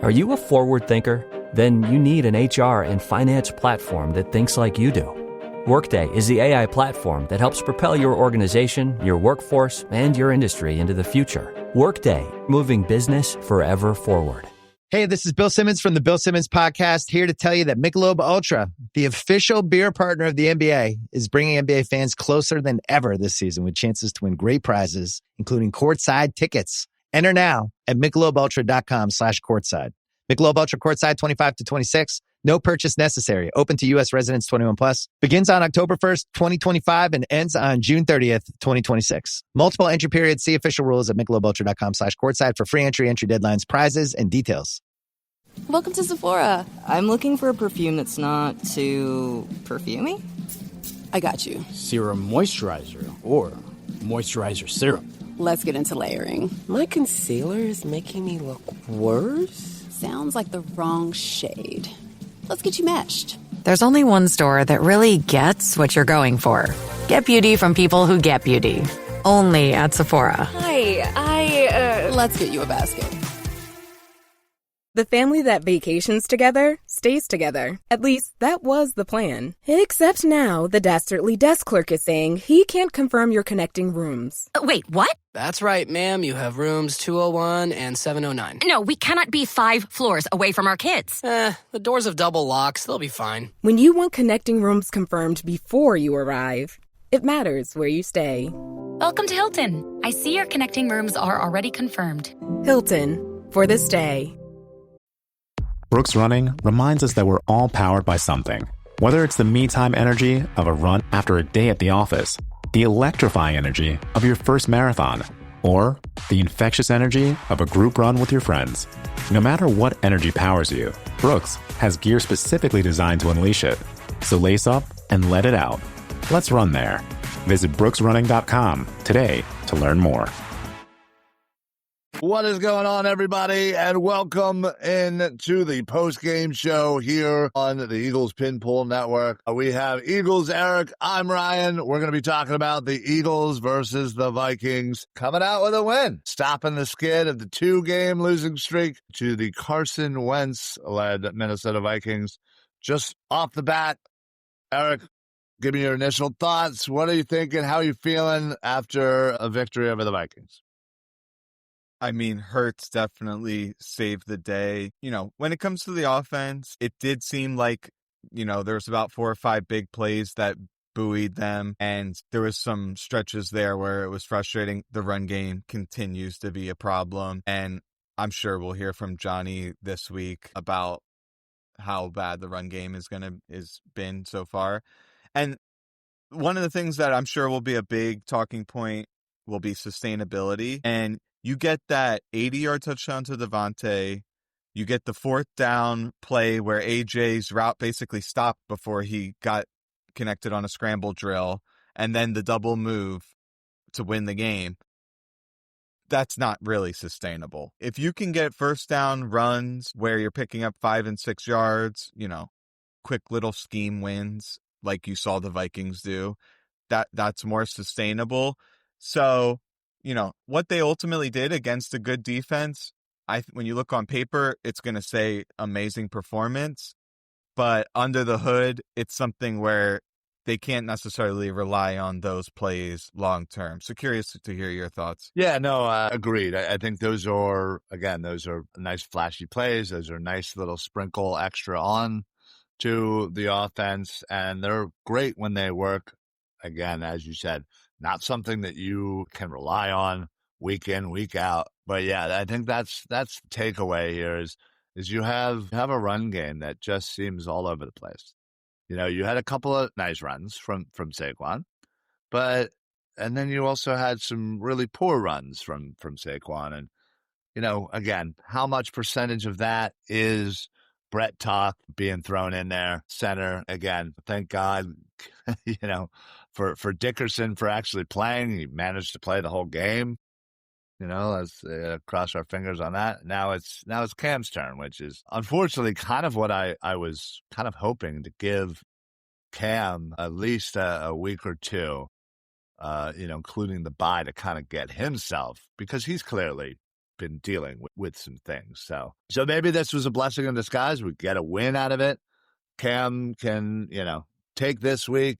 Are you a forward thinker? Then you need an HR and finance platform that thinks like you do. Workday is the AI platform that helps propel your organization, your workforce, and your industry into the future. Workday, moving business forever forward. Hey, this is Bill Simmons from the Bill Simmons Podcast, here to tell you that Michelob Ultra, the official beer partner of the NBA, is bringing NBA fans closer than ever this season with chances to win great prizes, including courtside tickets. Enter now at MichelobUltra.com/courtside. Michelob Ultra Courtside 25 to 26. No purchase necessary. Open to U.S. residents 21 plus. Begins on October 1st, 2025 and ends on June 30th, 2026. Multiple entry periods. See official rules at MichelobUltra.com/courtside for free entry deadlines, prizes, and details. Welcome to Sephora. I'm looking for a perfume that's not too perfumey. I got you. Serum moisturizer or moisturizer serum. Let's get into layering. My concealer is making me look worse. Sounds like the wrong shade. Let's get you matched. There's only one store that really gets what you're going for. Get beauty from people who get beauty. Only at Sephora. Hi, Let's get you a basket. The family that vacations together stays together. At least, that was the plan. Except now, the dastardly desk clerk is saying he can't confirm your connecting rooms. Wait, what? That's right, ma'am. You have rooms 201 and 709. No, we cannot be 5 floors away from our kids. The doors have double locks. They'll be fine. When you want connecting rooms confirmed before you arrive, it matters where you stay. Welcome to Hilton. I see your connecting rooms are already confirmed. Hilton, for this day. Brooks Running reminds us that we're all powered by something. Whether it's the me-time energy of a run after a day at the office, the electrifying energy of your first marathon, or the infectious energy of a group run with your friends. No matter what energy powers you, Brooks has gear specifically designed to unleash it. So lace up and let it out. Let's run there. Visit brooksrunning.com today to learn more. What is going on, everybody, and welcome in to the post-game show here on the Eagles Pinpool Network. We have Eagles Eric, I'm Ryan. We're going to be talking about the Eagles versus the Vikings coming out with a win, stopping the skid of the 2-game losing streak to the Carson Wentz-led Minnesota Vikings. Just off the bat, Eric, give me your initial thoughts. What are you thinking? How are you feeling after a victory over the Vikings? I mean, Hurts definitely saved the day. You know, when it comes to the offense, it did seem like, you know, there was about 4 or 5 big plays that buoyed them. And there was some stretches there where it was frustrating. The run game continues to be a problem. And I'm sure we'll hear from Johnny this week about how bad the run game is been so far. And one of the things that I'm sure will be a big talking point will be sustainability. And you get that 80-yard touchdown to DeVonta. You get the 4th down play where AJ's route basically stopped before he got connected on a scramble drill, and then the double move to win the game. That's not really sustainable. If you can get first down runs where you're picking up 5 and 6 yards, you know, quick little scheme wins like you saw the Vikings do, that's more sustainable. So, you know, what they ultimately did against a good defense, when you look on paper, it's going to say amazing performance. But under the hood, it's something where they can't necessarily rely on those plays long term. So curious to hear your thoughts. Yeah, no, agreed. I think those are nice flashy plays. Those are nice little sprinkle extra on to the offense. And they're great when they work. Again, as you said, not something that you can rely on week in, week out. But yeah, I think that's the takeaway here is you have a run game that just seems all over the place. You know, you had a couple of nice runs from Saquon, and then you also had some really poor runs from Saquon. And, you know, again, how much percentage of that is Brett Talk being thrown in there, center? Again, thank God, you know, for Dickerson for actually playing. He managed to play the whole game. You know, let's cross our fingers on that. Now it's Cam's turn, which is unfortunately kind of what I was kind of hoping to give Cam at least a week or two, you know, including the bye to kind of get himself, because he's clearly been dealing with some things. So maybe this was a blessing in disguise. We get a win out of it. Cam can, take this week,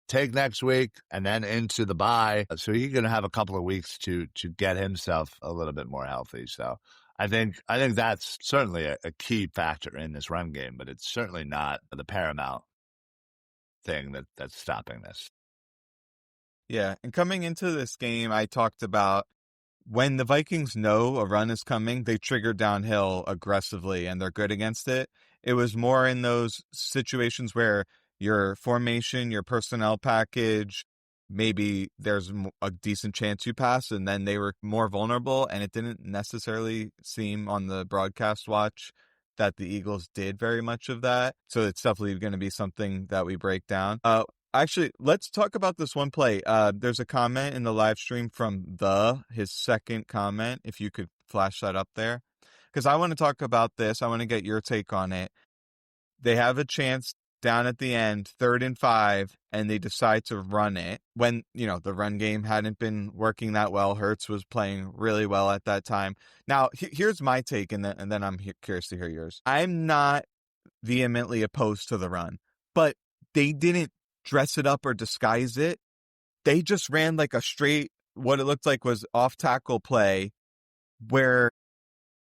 take next week, and then into the bye. So he's going to have a couple of weeks to get himself a little bit more healthy. So I think that's certainly a key factor in this run game, but it's certainly not the paramount thing that's stopping this. Yeah, and coming into this game, I talked about when the Vikings know a run is coming, they trigger downhill aggressively, and they're good against it. It was more in those situations where your formation, your personnel package, maybe there's a decent chance you pass, and then they were more vulnerable, and it didn't necessarily seem on the broadcast watch that the Eagles did very much of that. So it's definitely going to be something that we break down. Actually, let's talk about this one play. There's a comment in the live stream from his second comment, if you could flash that up there. Because I want to talk about this. I want to get your take on it. They have a chance down at the end, 3rd and 5, and they decide to run it. When, the run game hadn't been working that well. Hurts was playing really well at that time. Now, here's my take, and then I'm curious to hear yours. I'm not vehemently opposed to the run, but they didn't dress it up or disguise it. They just ran like a straight, what it looked like was off tackle play where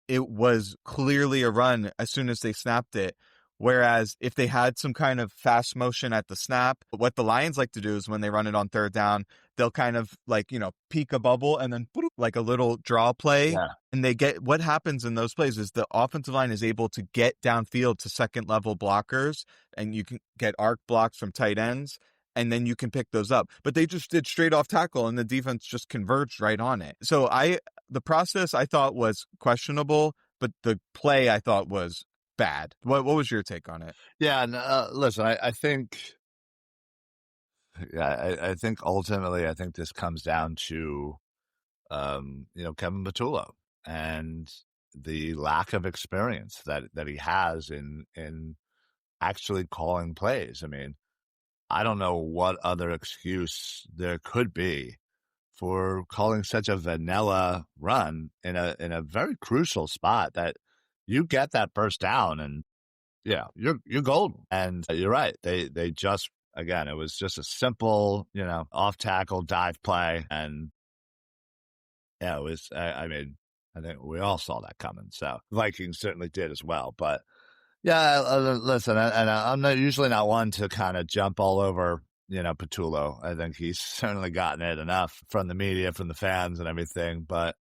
it was clearly a run as soon as they snapped it. Whereas if they had some kind of fast motion at the snap, what the Lions like to do is when they run it on 3rd down, they'll kind of peek a bubble and then like a little draw play. Yeah. And what happens in those plays is the offensive line is able to get downfield to second level blockers, and you can get arc blocks from tight ends, and then you can pick those up. But they just did straight off tackle, and the defense just converged right on it. So the process I thought was questionable, but the play I thought was bad. What was your take on it? Yeah, and listen, I think ultimately, I think this comes down to, Kevin Patullo and the lack of experience that he has in actually calling plays. I mean, I don't know what other excuse there could be for calling such a vanilla run in a very crucial spot that you get that first down and you're golden. And you're right. They just, again, it was just a simple, off tackle dive play. And yeah, it was, I think we all saw that coming. So Vikings certainly did as well. But yeah, listen, and I'm usually not one to kind of jump all over, Patullo. I think he's certainly gotten it enough from the media, from the fans and everything. But,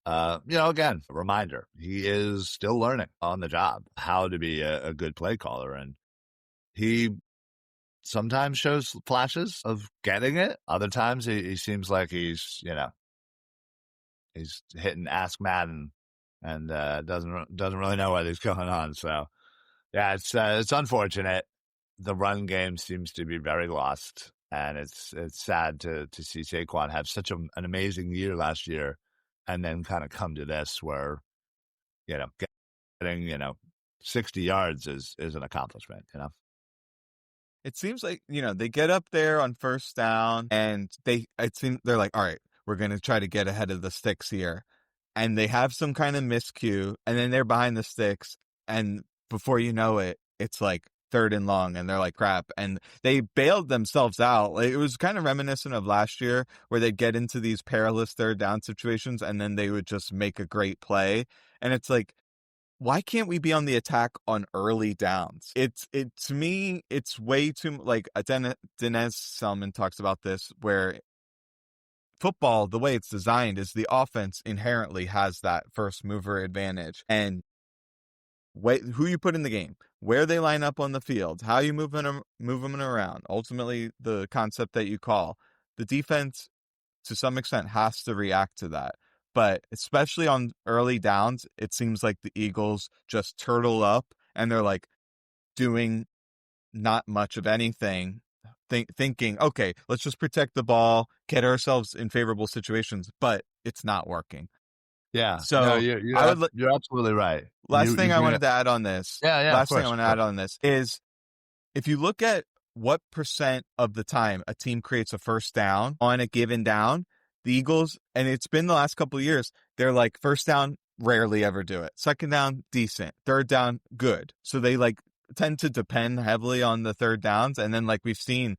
again, a reminder, he is still learning on the job how to be a good play caller. And he sometimes shows flashes of getting it. Other times he seems like he's hitting Ask Madden and doesn't really know what is going on. So yeah, it's unfortunate. The run game seems to be very lost, and it's sad to see Saquon have such an amazing year last year, and then kind of come to this where getting 60 yards is an accomplishment. It seems like they get up there on 1st down, and they're like, all right, we're going to try to get ahead of the sticks here. And they have some kind of miscue, and then they're behind the sticks. And before you know it, it's like 3rd and long, and they're like, crap. And they bailed themselves out. It was kind of reminiscent of last year where they'd get into these perilous 3rd down situations, and then they would just make a great play. And it's like, why can't we be on the attack on early downs? To me, it's way too, like Denez Selman talks about this, where football, the way it's designed, is the offense inherently has that first mover advantage. And who you put in the game, where they line up on the field, how you move them around, ultimately the concept that you call. The defense, to some extent, has to react to that. But especially on early downs, it seems like the Eagles just turtle up, and they're like doing not much of anything, thinking, okay, let's just protect the ball, get ourselves in favorable situations, but it's not working. Yeah. So no, you're absolutely right. Last thing I wanted to add on this. Last thing I want to add on this is, if you look at what % of the time a team creates a 1st down on a given down, The Eagles, and it's been the last couple of years, they're like first down, rarely ever do it. Second down, decent. Third down, good. So they like tend to depend heavily on the third downs. And then like we've seen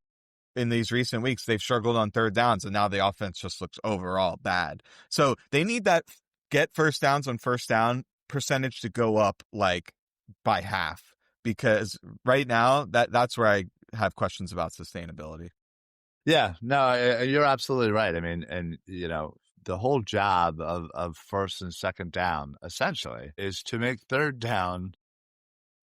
in these recent weeks, they've struggled on third downs, and now the offense just looks overall bad. So they need that get first downs on first down percentage to go up like by half, because right now that's where I have questions about sustainability. Yeah, no, you're absolutely right. I mean, and the whole job of first and second down essentially is to make third down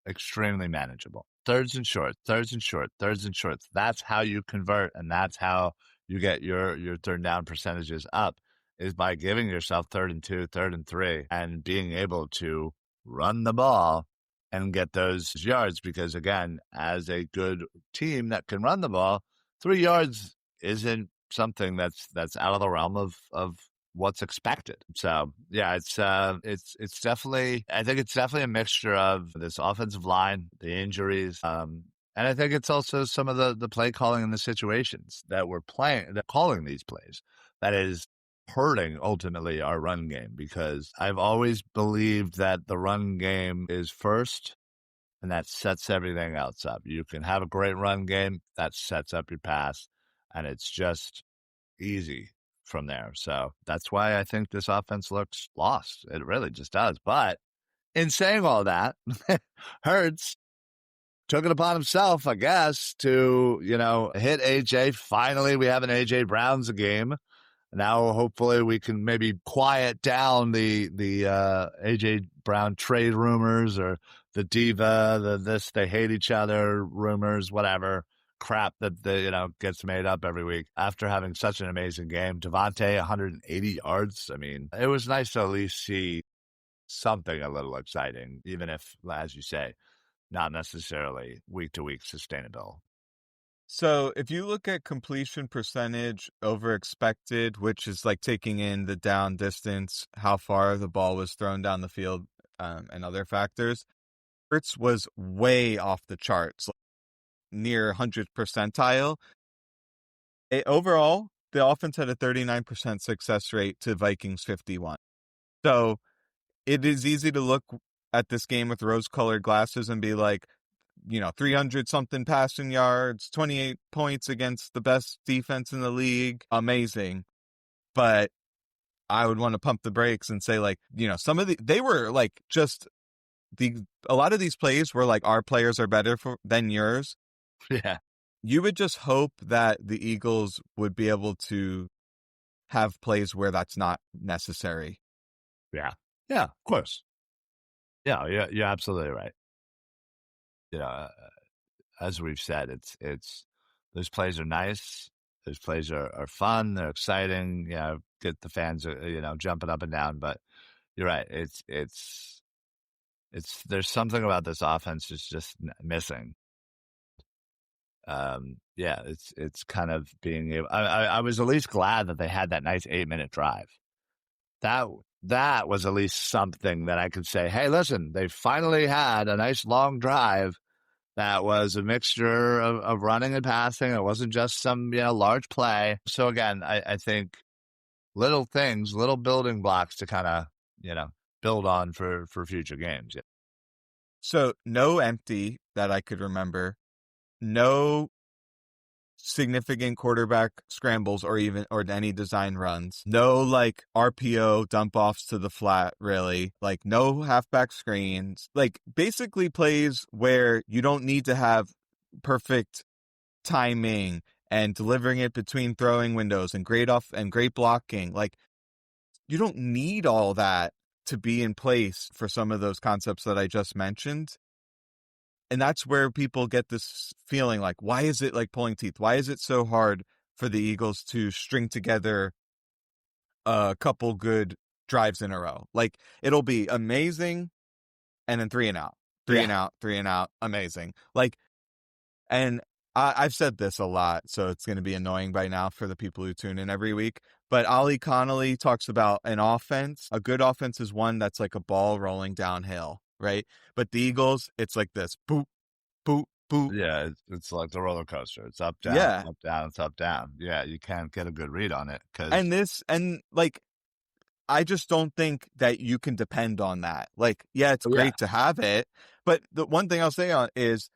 extremely manageable. Thirds and short, thirds and short, thirds and shorts. That's how you convert, and that's how you get your third down percentages up, is by giving yourself 3rd and 2, 3rd and 3, and being able to run the ball and get those yards. Because again, as a good team that can run the ball, 3 yards isn't something that's out of the realm of what's expected. So yeah, it's definitely, I think it's definitely a mixture of this offensive line, the injuries, and I think it's also some of the play calling and the situations that we're playing, that calling these plays, that is hurting ultimately our run game. Because I've always believed that the run game is first, and that sets everything else up. You can have a great run game that sets up your pass, and it's just easy from there. So that's why I think this offense looks lost. It really just does. But in saying all that, Hurts took it upon himself, I guess, to, hit AJ. Finally, we have an AJ Brown's game. Now, hopefully, we can maybe quiet down the AJ Brown trade rumors, or the diva, they hate each other rumors, whatever crap that gets made up every week. After having such an amazing game, DeVonta 180 yards. I mean, it was nice to at least see something a little exciting, even if, as you say, not necessarily week to week sustainable. So if you look at completion percentage over expected, which is like taking in the down distance, how far the ball was thrown down the field, and other factors, Hurts was way off the charts, near 100th percentile. Overall, the offense had a 39% success rate to Vikings 51. So it is easy to look at this game with rose-colored glasses and be like, 300-something passing yards, 28 points against the best defense in the league, amazing. But I would want to pump the brakes and say, like, some of they were like just a lot of these plays were like, our players are better than yours. Yeah. You would just hope that the Eagles would be able to have plays where that's not necessary. Yeah. Yeah, of course. Yeah, you're absolutely right. As we've said, it's those plays are nice. Those plays are fun. They're exciting. Get the fans, jumping up and down. But you're right. It's there's something about this offense that's just missing. It's kind of being able. I was at least glad that they had that nice 8-minute drive. That was at least something that I could say, hey, listen, they finally had a nice long drive that was a mixture of running and passing. It wasn't just some large play. So again, I think little things, little building blocks to kind of build on for future games. Yeah. So no empty that I could remember. No significant quarterback scrambles or any design runs. No like RPO dump offs to the flat, really. Like no halfback screens. Like basically plays where you don't need to have perfect timing and delivering it between throwing windows and great blocking. Like you don't need all that to be in place for some of those concepts that I just mentioned. And that's where people get this feeling like, why is it like pulling teeth? Why is it so hard for the Eagles to string together a couple good drives in a row? Like it'll be amazing and then 3 and out, 3 and out, amazing. Like, and I've said this a lot, so it's going to be annoying by now for the people who tune in every week. But Ollie Connolly talks about an offense. A good offense is one that's like a ball rolling downhill, right? But the Eagles, it's like this, boop, boop, Yeah, it's like the roller coaster. It's up, down, Yeah. up, down, it's up, down. Yeah, you can't get a good read on it. I just don't think that you can depend on that. Like, yeah, it's great to have it, but the one thing I'll say on is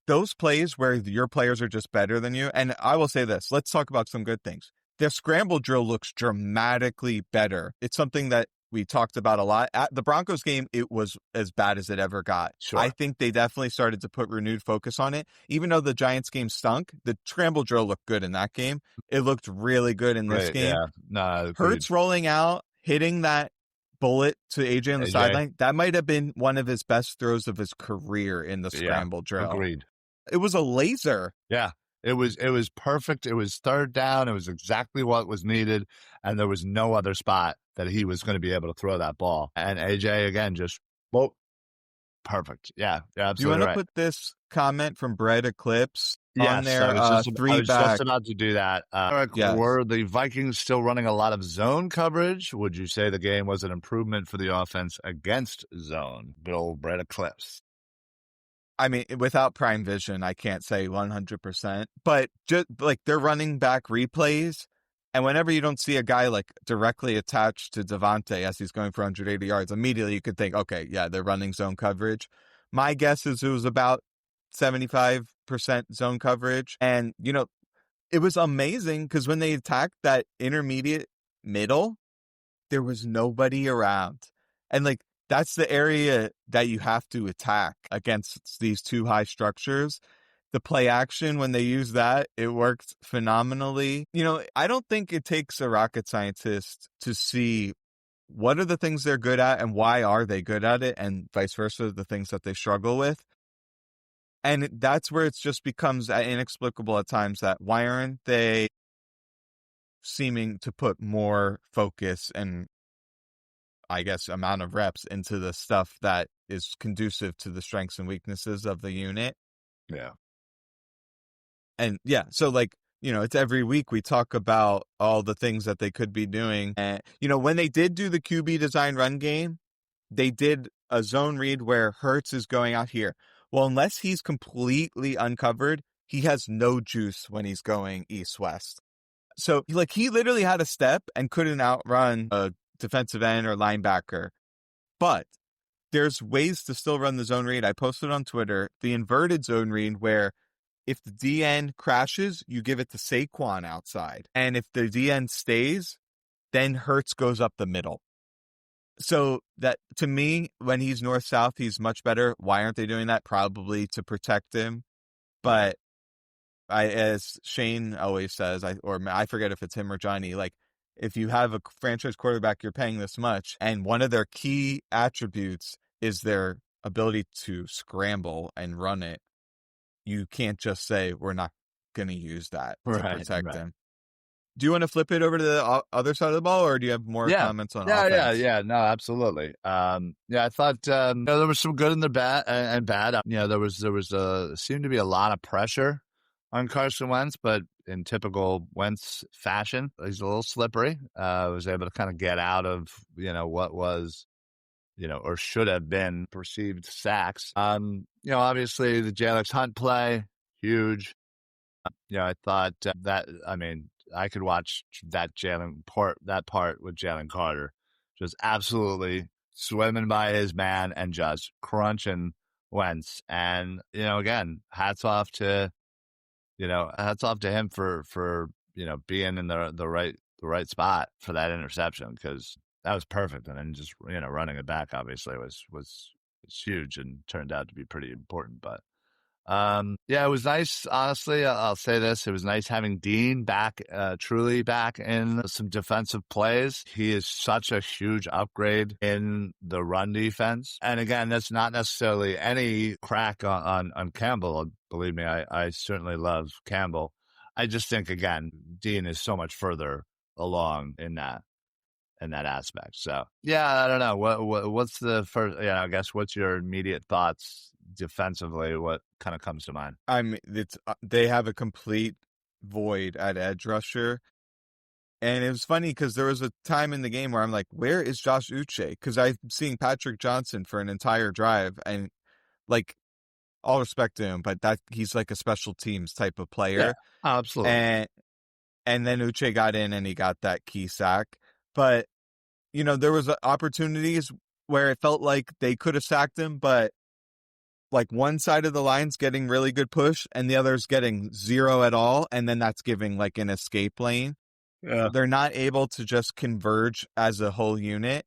those plays where your players are just better than you. And I will say this, let's talk about some good things. Their scramble drill looks dramatically better. It's something that we talked about a lot. At the Broncos game, it was as bad as it ever got. Sure. I think they definitely started to put renewed focus on it. Even though the Giants game stunk, the scramble drill looked good in that game. It looked really good in this game. Yeah. No, Hurts rolling out, hitting that bullet to AJ on the sideline, that might have been one of his best throws of his career in the scramble drill. Agreed. It was a laser. Yeah. It was perfect. It was third down. It was exactly what was needed. And there was no other spot that he was going to be able to throw that ball. And AJ, again, just, perfect. Yeah, absolutely. Do you want to put this comment from Bread Eclipse on there? I was just about to do that. Eric, were the Vikings still running a lot of zone coverage? Would you say the game was an improvement for the offense against zone? Bill Bread Eclipse. I mean, without Prime Vision, I can't say 100%, but just like they're running back replays. And whenever you don't see a guy like directly attached to DeVonta as he's going for 180 yards, immediately you could think, okay, yeah, they're running zone coverage. My guess is it was about 75% zone coverage. And, it was amazing because when they attacked that intermediate middle, there was nobody around. And that's the area that you have to attack against these two high structures. The play action, when they use that, it worked phenomenally. I don't think it takes a rocket scientist to see what are the things they're good at and why are they good at it, and vice versa, the things that they struggle with. And that's where it just becomes inexplicable at times that why aren't they seeming to put more focus and, I guess, amount of reps into the stuff that is conducive to the strengths and weaknesses of the unit. Yeah. And so it's every week we talk about all the things that they could be doing. And, when they did do the QB design run game, they did a zone read where Hurts is going out here. Well, unless he's completely uncovered, he has no juice when he's going east-west. So he literally had a step and couldn't outrun a defensive end or linebacker. But there's ways to still run the zone read. I posted on Twitter the inverted zone read where if the DN crashes, you give it to Saquon outside. And if the DN stays, then Hurts goes up the middle. So that, to me, when he's north-south, he's much better. Why aren't they doing that? Probably to protect him. But as Shane always says, I forget if it's him or Johnny, if you have a franchise quarterback you're paying this much, and one of their key attributes is their ability to scramble and run it, you can't just say, we're not going to use that to protect him. Do you want to flip it over to the other side of the ball, or do you have more comments on offense? Yeah. No, absolutely. I thought there was some good in the bad and bad. There was seemed to be a lot of pressure on Carson Wentz, but in typical Wentz fashion, he's a little slippery. Was able to kind of get out of what was or should have been perceived sacks. Obviously the Jalen Hunt play, huge. I thought I could watch that part with Jalen Carter, just absolutely swimming by his man and just crunching Wentz. And, again, hats off to him for being in the right spot for that interception, because that was perfect. And then just, running it back obviously was huge and turned out to be pretty important. But it was nice. Honestly, I'll say this. It was nice having Dean back, truly back in some defensive plays. He is such a huge upgrade in the run defense. And again, that's not necessarily any crack on Campbell. Believe me, I certainly love Campbell. I just think, again, Dean is so much further along in that aspect. So, I don't know. What's the first, I guess, what's your immediate thoughts defensively? What kind of comes to mind? They have a complete void at edge rusher. And it was funny because there was a time in the game where I'm like, where is Josh Uche? Because I'm seeing Patrick Johnson for an entire drive. And all respect to him, but that he's like a special teams type of player. Yeah, absolutely. And then Uche got in and he got that key sack. But, there was opportunities where it felt like they could have sacked him, but like one side of the line's getting really good push and the other's getting zero at all. And then that's giving like an escape lane. Yeah. They're not able to just converge as a whole unit.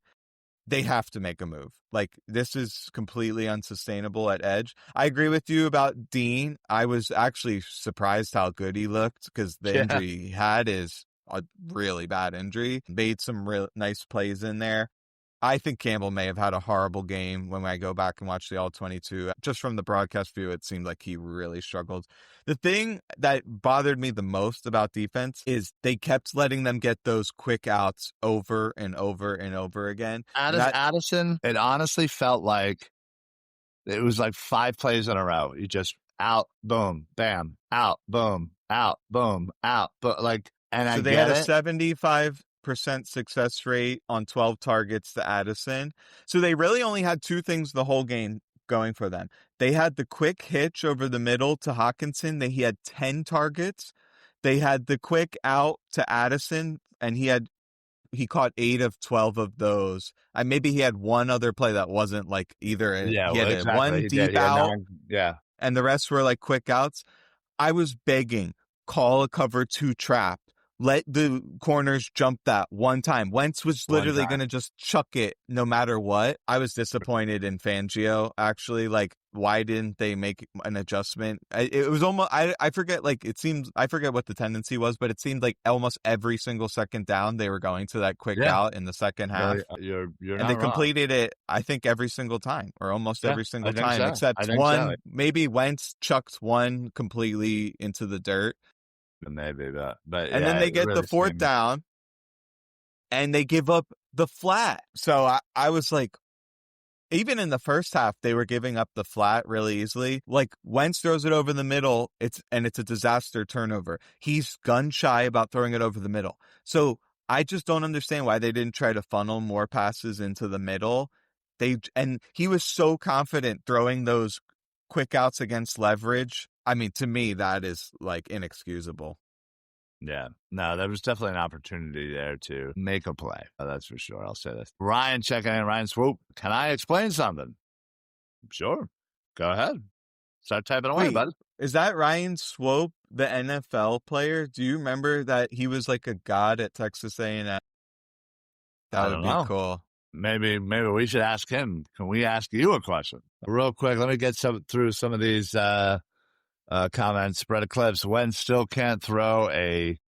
They have to make a move. Like, this is completely unsustainable at edge. I agree with you about Dean. I was actually surprised how good he looked because the injury he had is a really bad injury. Made some real nice plays in there. I think Campbell may have had a horrible game when I go back and watch the All-22. Just from the broadcast view, it seemed like he really struggled. The thing that bothered me the most about defense is they kept letting them get those quick outs over and over and over again. Addison, it honestly felt like it was like 5 plays in a row. You just out, boom, bam, out, boom, out, boom, out. But so they had a 75% success rate on 12 targets to Addison. So they really only had 2 things the whole game going for them. They had the quick hitch over the middle to Hawkinson. He had 10 targets. They had the quick out to Addison, and he caught 8 of 12 of those. Maybe he had one other play that wasn't like either. He had one deep out, and the rest were like quick outs. I was begging, call a cover 2 trap. Let the corners jump that one time. Wentz was literally going to just chuck it no matter what. I was disappointed in Fangio, actually. Like, why didn't they make an adjustment? It was almost, I forget, I forget what the tendency was, but it seemed like almost every single second down, they were going to that quick out in the second half. You're and they completed it, I think, every single time, or almost every single time, except one. Maybe Wentz chucked one completely into the dirt. Maybe, but and then they get the 4th down and they give up the flat. So I was like, even in the first half, they were giving up the flat really easily. Like, Wentz throws it over the middle, it's a disaster turnover. He's gun shy about throwing it over the middle. So I just don't understand why they didn't try to funnel more passes into the middle. And he was so confident throwing those quick outs against leverage. I mean, to me, that is like inexcusable. Yeah. No, there was definitely an opportunity there to make a play. That's for sure. I'll say this. Ryan checking in. Ryan Swoop. Can I explain something? Sure. Go ahead. Start typing away, bud. Is that Ryan Swope, the NFL player? Do you remember that he was like a god at Texas A&M? That would be cool. Maybe we should ask him. Can we ask you a question? Real quick, let me get through some of these comments. Brett Eclipse, Wentz still can't throw a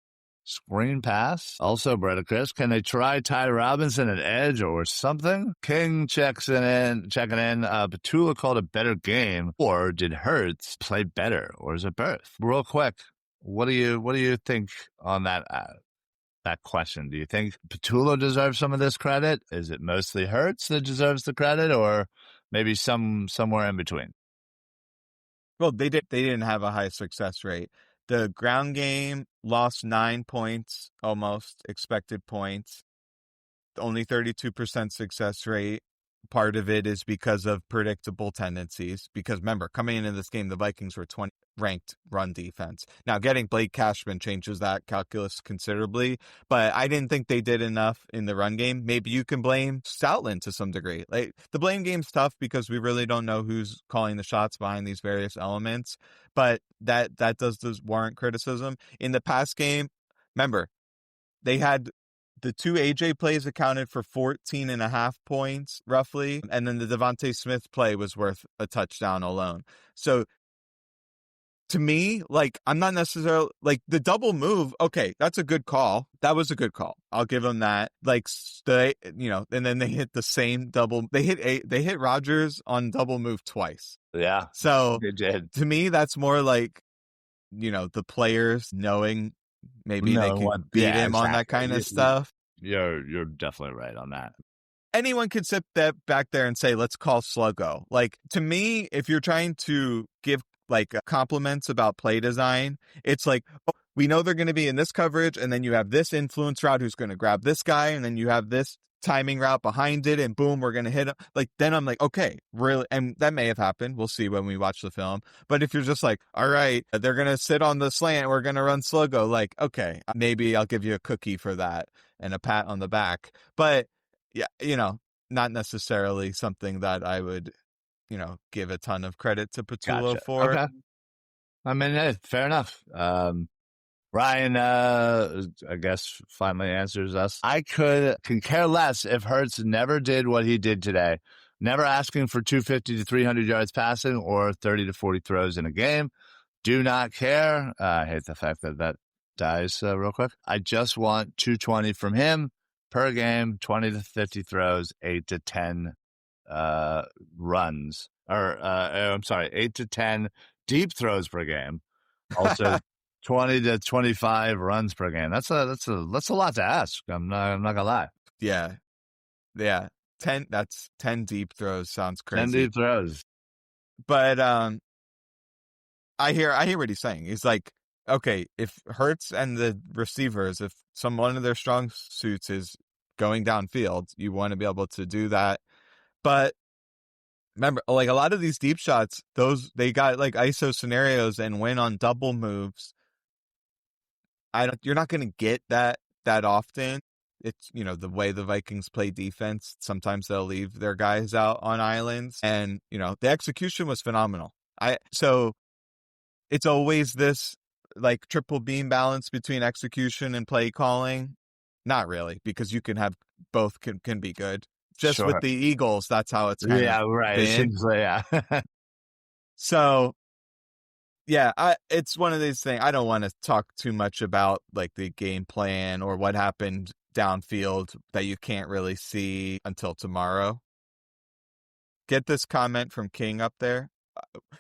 screen pass. Also, Brett Eclipse, can they try Ty Robinson at edge or something? King checking in. Petula called a better game, or did Hurts play better, or is it both? Real quick, what do you think on that question? Do you think Petula deserves some of this credit? Is it mostly Hurts that deserves the credit, or maybe somewhere in between? Well, they didn't have a high success rate. The ground game lost 9 points, almost expected points. Only 32% success rate. Part of it is because of predictable tendencies. Because remember, coming into this game, the Vikings were 20th ranked run defense. Now, getting Blake Cashman changes that calculus considerably, but I didn't think they did enough in the run game. Maybe you can blame Stoutland to some degree. Like, the blame game's tough because we really don't know who's calling the shots behind these various elements, but that does warrant criticism. In the pass game, remember, they had the 2 AJ plays accounted for 14.5 points, roughly. And then the DeVonta Smith play was worth a touchdown alone. So, to me, like, I'm not necessarily, like, the double move, okay, that's a good call. That was a good call. I'll give them that. Like, and then they hit the same double. They hit Rodgers on double move twice. Yeah. So, they did. To me, that's more like, the players knowing maybe they can beat him on that kind of stuff. You're definitely right on that. Anyone could sit back there and say, let's call Sluggo. Like, to me, if you're trying to give like compliments about play design, it's like, oh, we know they're going to be in this coverage, and then you have this influence route who's going to grab this guy, and then you have this timing route behind it, and boom, we're going to hit him. Like, then I'm like, okay, really? And that may have happened. We'll see when we watch the film. But if you're just like, all right, they're going to sit on the slant, we're going to run slow go, like, okay, maybe I'll give you a cookie for that and a pat on the back. But yeah, not necessarily something that I would, give a ton of credit to Patullo for. Okay. I mean, hey, fair enough. Ryan, I guess, finally answers us. I could care less if Hurts never did what he did today. Never asking for 250 to 300 yards passing or 30 to 40 throws in a game. Do not care. I hate the fact that dies real quick. I just want 220 from him per game, 20 to 50 throws, 8 to 10 runs. I'm sorry, 8 to 10 deep throws per game. Also 20 to 25 runs per game. That's a lot to ask. I'm not gonna lie. Yeah. 10 deep throws sounds crazy. 10 deep throws. But I hear what he's saying. He's like, okay, if Hurts and the receivers, if one of their strong suits is going downfield, you want to be able to do that. But remember, like a lot of these deep shots, they got like ISO scenarios and win on double moves. You're not going to get that often. It's, the way the Vikings play defense. Sometimes they'll leave their guys out on islands, and the execution was phenomenal. So it's always this like triple beam balance between execution and play calling. Not really, because you can have both can be good. Just Sure. with the Eagles, that's how it's kind of right. been. It seems like, yeah. So, yeah, it's one of these things. I don't want to talk too much about like the game plan or what happened downfield that you can't really see until tomorrow. Get this comment from King up there,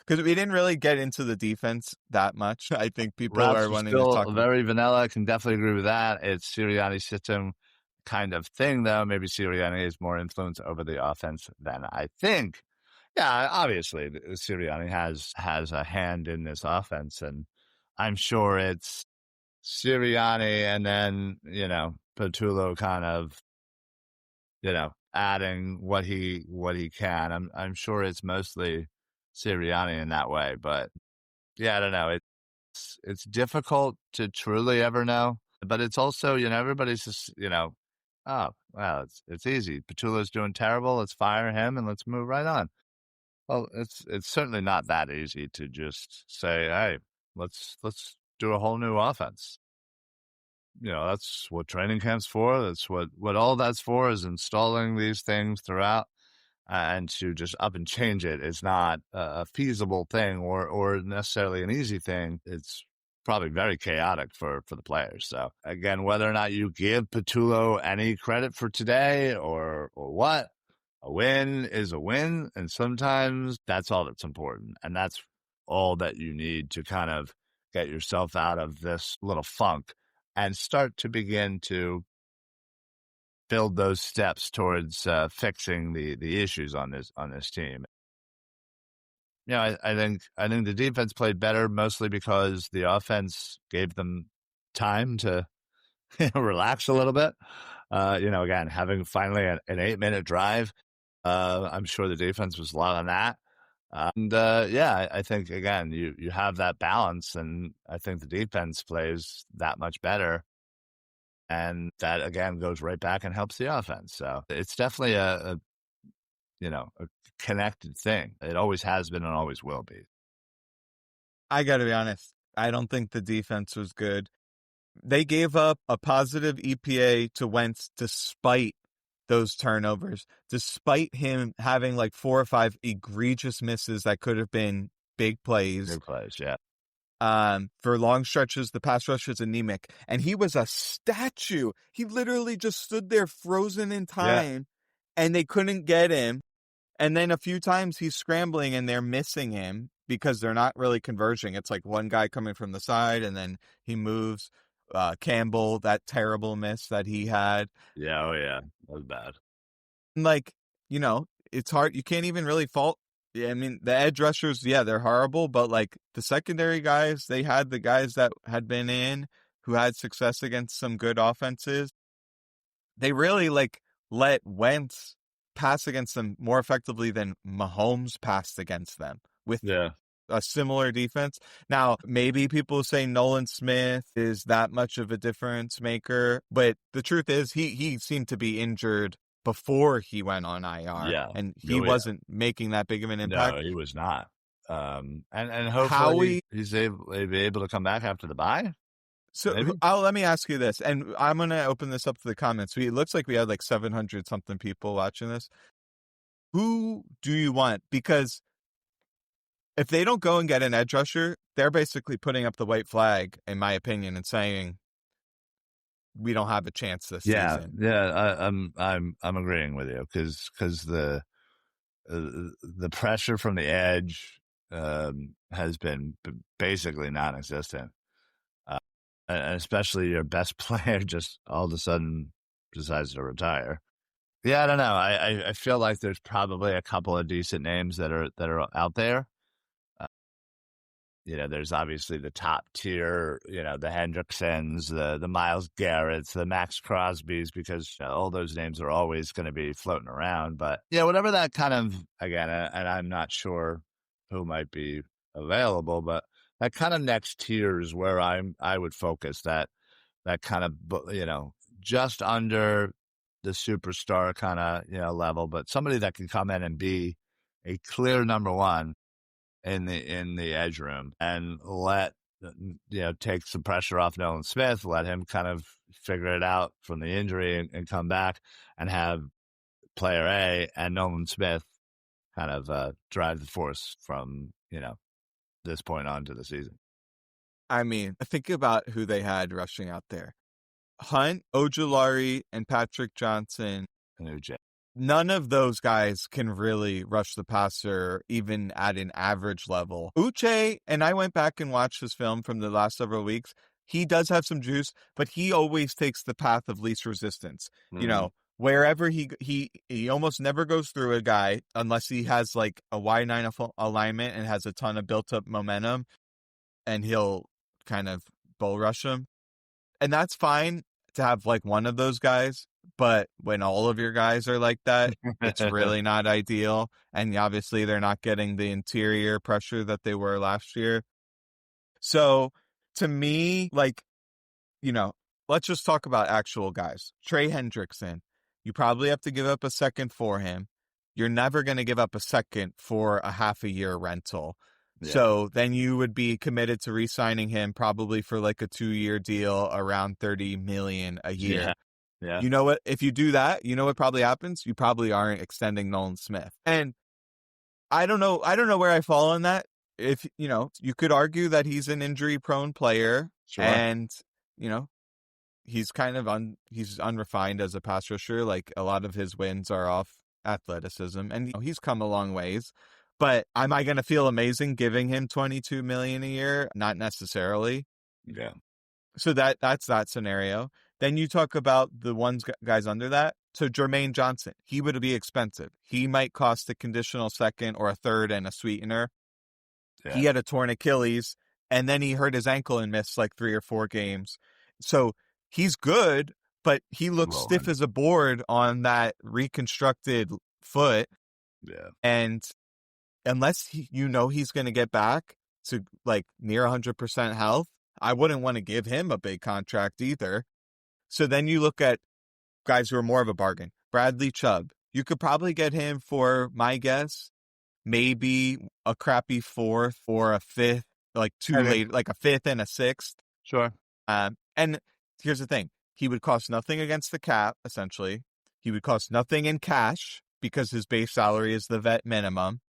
because we didn't really get into the defense that much. I think people are wanting to talk. Very vanilla. I can definitely agree with that. It's Sirianni's system kind of thing, though. Maybe Sirianni has more influence over the offense than I think. Yeah, obviously, Sirianni has a hand in this offense, and I'm sure it's Sirianni and then, Patullo kind of, adding what he can. I'm sure it's mostly Sirianni in that way, but yeah, I don't know. It's difficult to truly ever know, but it's also, everybody's just, oh, well, it's easy. Patullo's doing terrible. Let's fire him and let's move right on. Well, it's certainly not that easy to just say, hey, let's do a whole new offense. That's what training camp's for. That's what all that's for, is installing these things throughout. And to just up and change it is not a feasible thing or necessarily an easy thing. It's probably very chaotic for the players. So again, whether or not you give Patullo any credit for today or what, a win is a win. And sometimes that's all that's important. And that's all that you need to kind of get yourself out of this little funk and start to begin to build those steps towards fixing the issues on this team. I think the defense played better, mostly because the offense gave them time to relax a little bit. Again, having finally an 8-minute drive, I'm sure the defense was a lot on that. I think again you have that balance, and I think the defense plays that much better. And that, again, goes right back and helps the offense. So it's definitely a connected thing. It always has been and always will be. I got to be honest. I don't think the defense was good. They gave up a positive EPA to Wentz despite those turnovers, despite him having like 4 or 5 egregious misses that could have been big plays. Big plays, yeah. For long stretches, the pass rush was anemic, and he was a statue. He literally just stood there frozen in time, and they couldn't get him. And then a few times he's scrambling and they're missing him because they're not really converging. It's like one guy coming from the side and then he moves. Campbell, that terrible miss that he had. Yeah, oh yeah, that was bad. Like, it's hard. You can't even really fault. Yeah, I mean, the edge rushers, they're horrible, but like the secondary guys, they had the guys that had been in who had success against some good offenses. They really let Wentz pass against them more effectively than Mahomes passed against them with a similar defense. Now, maybe people say Nolan Smith is that much of a difference maker, but the truth is he seemed to be injured before he went on IR. Yeah. And he wasn't making that big of an impact. No, he was not. And hopefully he's able to come back after the bye. So let me ask you this, and I'm going to open this up to the comments. It looks like we had like 700 something people watching this. Who do you want? Because if they don't go and get an edge rusher, they're basically putting up the white flag, in my opinion, and saying we don't have a chance this season. Yeah, I'm agreeing with you because the pressure from the edge has been basically non-existent. And especially your best player just all of a sudden decides to retire. Yeah, I don't know. I feel like there's probably a couple of decent names that are out there. There's obviously the top tier, the Hendricksons, the Myles Garretts, the Max Crosbys, because all those names are always going to be floating around. But yeah, whatever that kind of, again, and I'm not sure who might be available, but that kind of next tier is where I would focus that kind of, just under the superstar kind of, level, but somebody that can come in and be a clear number one in the edge room and take some pressure off Nolan Smith, let him kind of figure it out from the injury and come back and have player A and Nolan Smith kind of drive the force from, this point on to the season. I mean, think about who they had rushing out there. Hunt, Ojulari, and Patrick Johnson. And OJ. None of those guys can really rush the passer, even at an average level. Uche, and I went back and watched his film from the last several weeks. He does have some juice, but he always takes the path of least resistance. Mm-hmm. Wherever he almost never goes through a guy unless he has like a Y9 alignment and has a ton of built up momentum, and he'll kind of bull rush him. And that's fine to have like one of those guys. But when all of your guys are like that, it's really not ideal. And obviously they're not getting the interior pressure that they were last year. So to me, let's just talk about actual guys. Trey Hendrickson, you probably have to give up a second for him. You're never going to give up a second for a half a year rental. Yeah. So then you would be committed to re-signing him probably for like a 2-year deal around $30 million a year. Yeah. You know what? If you do that, you know what probably happens? You probably aren't extending Nolan Smith. And I don't know where I fall on that. If, you could argue that he's an injury-prone player. Sure. And, he's kind of he's unrefined as a pass rusher. Like a lot of his wins are off athleticism, and he's come a long ways. But am I going to feel amazing giving him $22 million a year? Not necessarily. Yeah. So that's that scenario. Then you talk about the guys under that. So Jermaine Johnson, he would be expensive. He might cost a conditional second or a third and a sweetener. Yeah. He had a torn Achilles, and then he hurt his ankle and missed like 3 or 4 games. So he's good, but he looks stiff as a board on that reconstructed foot. Yeah. And unless he's going to get back to like near 100% health, I wouldn't want to give him a big contract either. So then you look at guys who are more of a bargain. Bradley Chubb. You could probably get him for, my guess, maybe a crappy 4th or a 5th, like late, like a 5th and a 6th. Sure. And here's the thing. He would cost nothing against the cap, essentially. He would cost nothing in cash because his base salary is the vet minimum.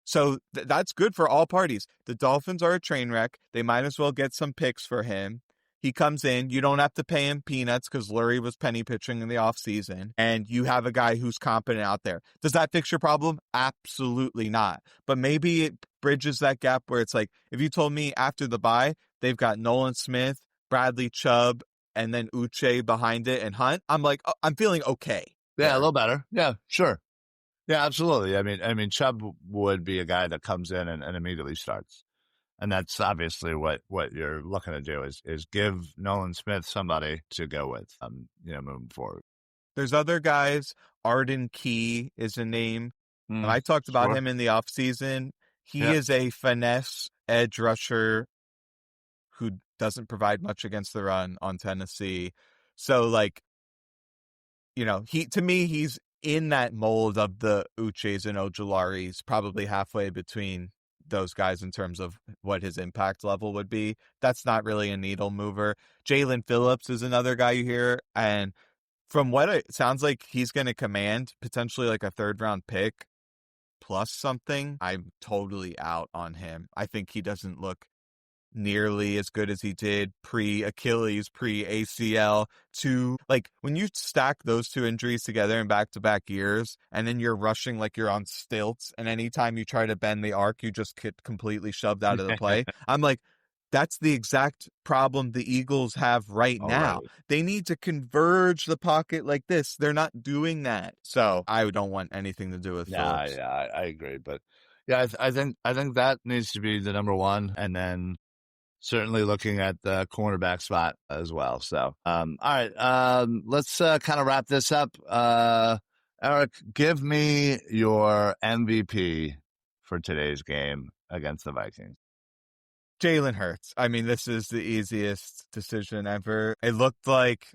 So that's good for all parties. The Dolphins are a train wreck. They might as well get some picks for him. He comes in. You don't have to pay him peanuts because Lurie was penny pitching in the offseason. And you have a guy who's competent out there. Does that fix your problem? Absolutely not. But maybe it bridges that gap where it's like, if you told me after the bye, they've got Nolan Smith, Bradley Chubb, and then Uche behind it and Hunt, I'm like, oh, I'm feeling okay. Yeah, a little better. Yeah, sure. Yeah, absolutely. I mean, Chubb would be a guy that comes in and immediately starts. And that's obviously what you're looking to do is give Nolan Smith somebody to go with, moving forward. There's other guys. Arden Key is a name. I talked about him in the offseason. He is a finesse edge rusher who doesn't provide much against the run on Tennessee. So, like, you know, he's in that mold of the Uches and Ojularis, probably halfway between those guys in terms of what his impact level would be. That's not really a needle mover. Jalen Phillips is another guy you hear, and from what it sounds like, he's going to command potentially like a 3rd-round pick plus something. I'm totally out on him. I think he doesn't look nearly as good as he did pre-Achilles, pre-ACL. Like, when you stack those two injuries together in back-to-back years, and then you're rushing like you're on stilts, and anytime you try to bend the arc, you just get completely shoved out of the play. I'm like, that's the exact problem the Eagles have right now. They need to converge the pocket like this. They're not doing that. So I don't want anything to do with Phillips. Yeah, I agree. But yeah, I think that needs to be the number one. And then certainly looking at the cornerback spot as well. So, all right, let's kind of wrap this up. Eric, give me your MVP for today's game against the Vikings. Jalen Hurts. I mean, this is the easiest decision ever. It looked like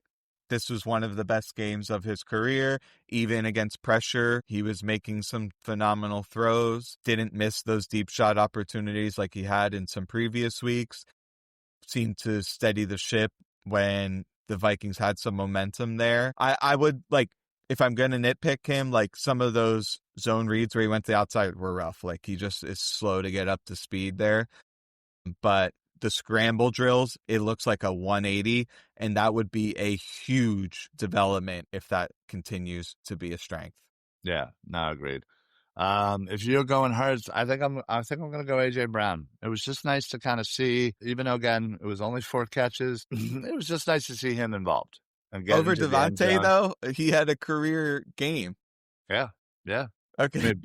this was one of the best games of his career, even against pressure. He was making some phenomenal throws, didn't miss those deep shot opportunities like he had in some previous weeks. Seemed to steady the ship when the Vikings had some momentum there. I would, like, if I'm going to nitpick him, like, some of those zone reads where he went to the outside were rough. Like, he just is slow to get up to speed there. But the scramble drills, it looks like a 180, and that would be a huge development if that continues to be a strength. Yeah, no, agreed. If you're going Hurts, I think I'm going to go AJ Brown. It was just nice to kind of see, even though again it was only 4 catches, it was just nice to see him involed. And get over DeVonta though, he had a career game. Yeah. Okay, I mean,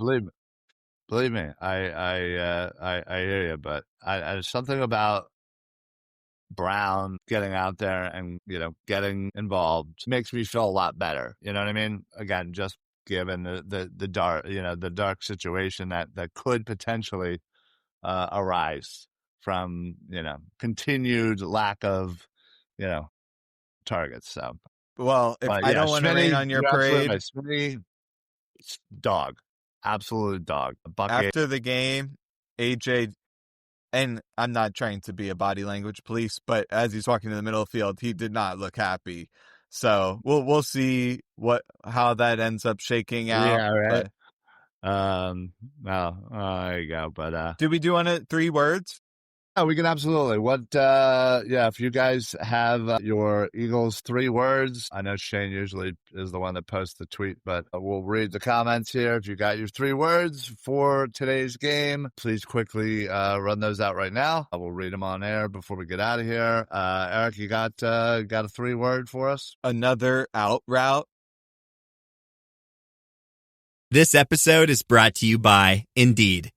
believe me, I hear you, but there's something about Brown getting out there and, you know, getting involved makes me feel a lot better. You know what I mean? Again, just given the dark situation that could potentially arise from, you know, continued lack of, you know, targets. So, well, if I don't want to rain on your parade, Smitty, dog. Absolute dog. After the game, AJ, and I'm not trying to be a body language police, but as he's walking in the middle of the field, he did not look happy. So we'll see how that ends up shaking out. Yeah, right. Well, there you go. But do we do on it 3 words? Oh, we can absolutely. If you guys have your Eagles 3 words, I know Shane usually is the one that posts the tweet, but we'll read the comments here. If you got your 3 words for today's game, please quickly run those out right now. I will read them on air before we get out of here. Eric, you got a 3-word for us? Another out route. This episode is brought to you by Indeed.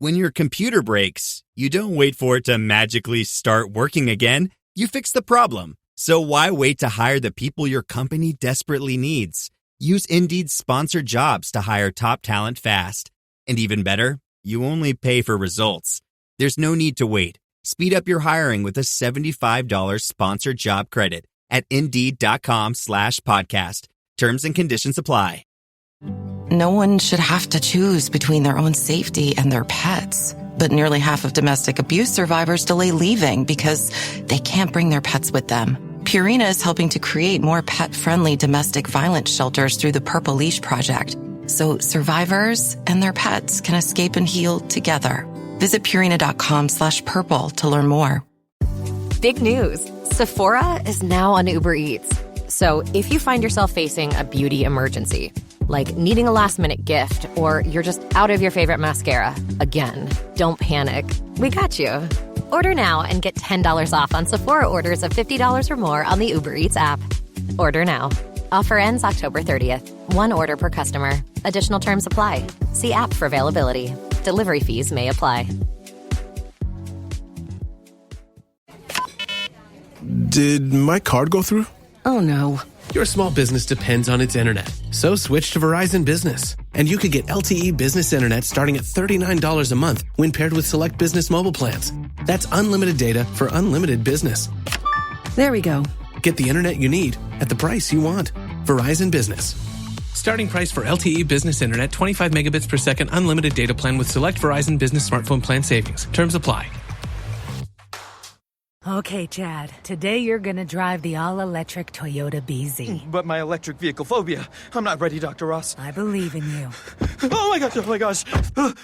When your computer breaks, you don't wait for it to magically start working again. You fix the problem. So why wait to hire the people your company desperately needs? Use Indeed's sponsored jobs to hire top talent fast. And even better, you only pay for results. There's no need to wait. Speed up your hiring with a $75 sponsored job credit at Indeed.com/podcast. Terms and conditions apply. No one should have to choose between their own safety and their pets. But nearly half of domestic abuse survivors delay leaving because they can't bring their pets with them. Purina is helping to create more pet-friendly domestic violence shelters through the Purple Leash Project, so survivors and their pets can escape and heal together. Visit Purina.com/purple to learn more. Big news. Sephora is now on Uber Eats. So if you find yourself facing a beauty emergency, like needing a last-minute gift, or you're just out of your favorite mascara, again, don't panic. We got you. Order now and get $10 off on Sephora orders of $50 or more on the Uber Eats app. Order now. Offer ends October 30th. 1 order per customer. Additional terms apply. See app for availability. Delivery fees may apply. Did my card go through? Oh, no. Your small business depends on its internet, so switch to Verizon Business. And you could get LTE Business Internet starting at $39 a month when paired with select business mobile plans. That's unlimited data for unlimited business. There we go. Get the internet you need at the price you want. Verizon Business. Starting price for LTE Business Internet, 25 megabits per second, unlimited data plan with select Verizon Business smartphone plan savings. Terms apply. Okay, Chad. Today you're gonna drive the all-electric Toyota BZ. But my electric vehicle phobia. I'm not ready, Dr. Ross. I believe in you. Oh my gosh.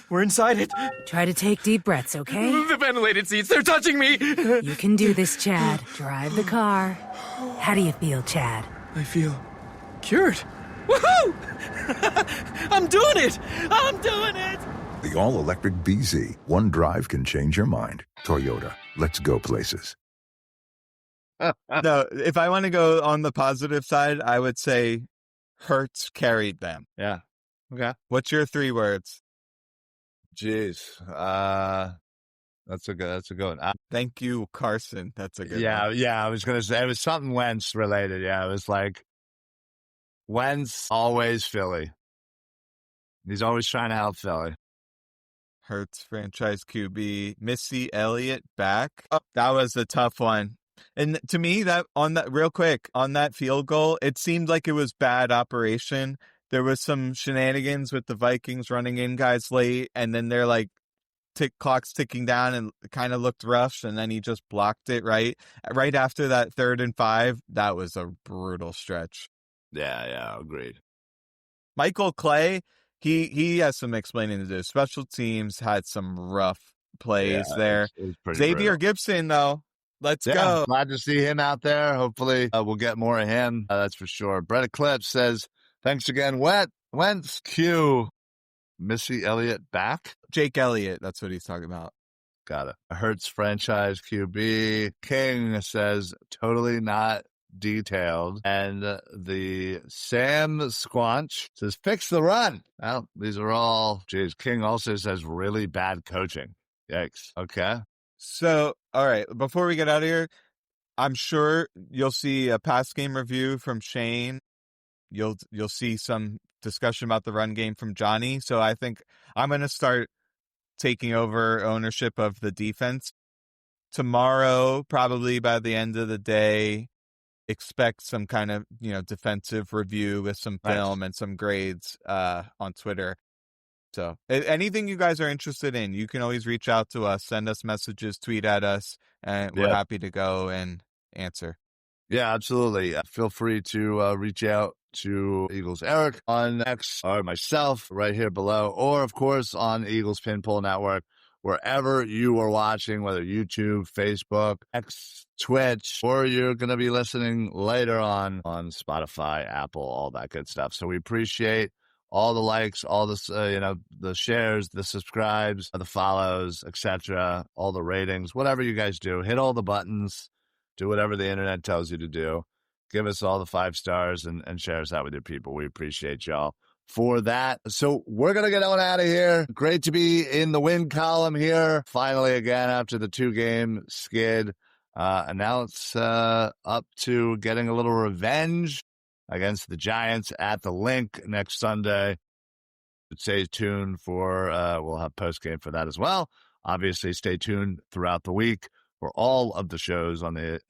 We're inside it. Try to take deep breaths, okay? The ventilated seats, they're touching me. You can do this, Chad. Drive the car. How do you feel, Chad? I feel cured. Woohoo! I'm doing it! The all-electric BZ. One drive can change your mind. Toyota. Let's go places. No, if I want to go on the positive side, I would say Hurts carried them. Yeah. Okay. What's your 3 words? Jeez. That's a good one. Thank you, Carson. That's a good one. Yeah. I was going to say, it was something Wentz related. Yeah. It was like, Wentz, always Philly. He's always trying to help Philly. Hurts franchise QB, Missy Elliott back. Oh, that was a tough one. And to me, real quick, on that field goal, it seemed like it was bad operation. There was some shenanigans with the Vikings running in guys late, and then they're like, clock's ticking down, and it kind of looked rushed, and then he just blocked it right after that 3rd and 5. That was a brutal stretch. Yeah, agreed. Michael Clay, he has some explaining to do. Special teams had some rough plays there. It was Xavier brutal. Gibson, though, let's go. Glad to see him out there. Hopefully, we'll get more of him. That's for sure. Brett Eclipse says, thanks again, Wentz. Q. Missy Elliott back? Jake Elliott, that's what he's talking about. Got it. Hurts franchise QB. King says, totally not detailed. And the Sam Squanch says, fix the run. Well, these are all, King also says, really bad coaching. Yikes. Okay. So, all right, before we get out of here, I'm sure you'll see a past game review from Shane. You'll see some discussion about the run game from Johnny. So I think I'm going to start taking over ownership of the defense. Tomorrow, probably by the end of the day, expect some kind of, defensive review with some film and some grades on Twitter. So anything you guys are interested in, you can always reach out to us, send us messages, tweet at us, and we're happy to go and answer. Yeah, absolutely. Feel free to reach out to Eagles Eric on X or myself right here below, or of course on Eagles Pinpool Network, wherever you are watching, whether YouTube, Facebook, X, Twitch, or you're going to be listening later on Spotify, Apple, all that good stuff. So we appreciate all the likes, all the, the shares, the subscribes, the follows, etc., all the ratings, whatever you guys do, hit all the buttons, do whatever the internet tells you to do. Give us all the 5 stars and share us out with your people. We appreciate y'all for that. So we're going to get on out of here. Great to be in the win column here. Finally, again, after the 2-game skid. And now it's up to getting a little revenge against the Giants at the Link next Sunday. Stay tuned for, we'll have postgame for that as well. Obviously, stay tuned throughout the week for all of the shows on the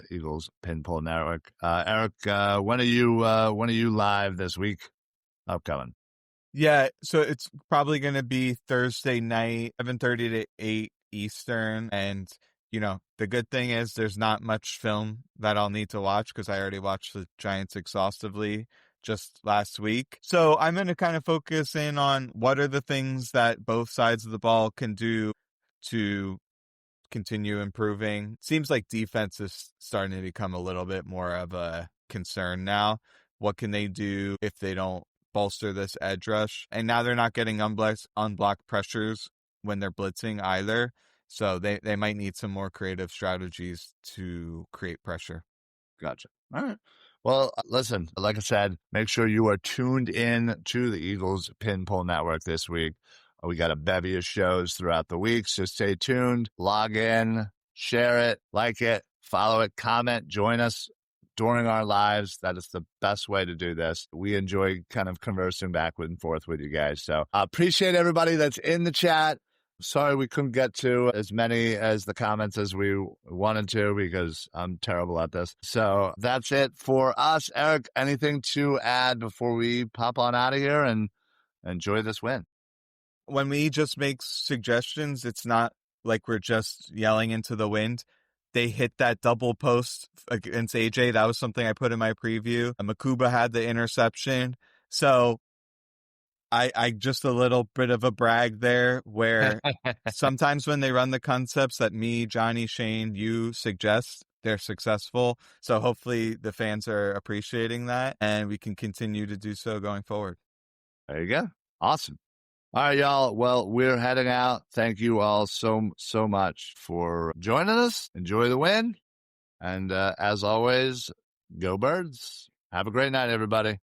Eagles Pinpool Network. Eric, when are you live this week? Upcoming. Yeah, so it's probably going to be Thursday night, 7:30 to 8 Eastern. And, the good thing is there's not much film that I'll need to watch because I already watched the Giants exhaustively just last week. So I'm going to kind of focus in on what are the things that both sides of the ball can do to continue improving. Seems like defense is starting to become a little bit more of a concern now. What can they do if they don't bolster this edge rush? And now they're not getting unblocked pressures when they're blitzing either. So they might need some more creative strategies to create pressure. Gotcha. All right. Well, listen, like I said, make sure you are tuned in to the Eagles Pinpool Network this week. We got a bevy of shows throughout the week, so stay tuned, log in, share it, like it, follow it, comment, join us, during our lives. That is the best way to do this. We enjoy kind of conversing back and forth with you guys. So I appreciate everybody that's in the chat. Sorry we couldn't get to as many as the comments as we wanted to because I'm terrible at this. So that's it for us. Eric, anything to add before we pop on out of here and enjoy this win? When we just make suggestions, it's not like we're just yelling into the wind. They hit that double post against AJ. That was something I put in my preview. Makuba had the interception. So I just a little bit of a brag there where sometimes when they run the concepts that me, Johnny, Shane, you suggest, they're successful. So hopefully the fans are appreciating that and we can continue to do so going forward. There you go. Awesome. All right, y'all. Well, we're heading out. Thank you all so much for joining us. Enjoy the win. And as always, go Birds. Have a great night, everybody.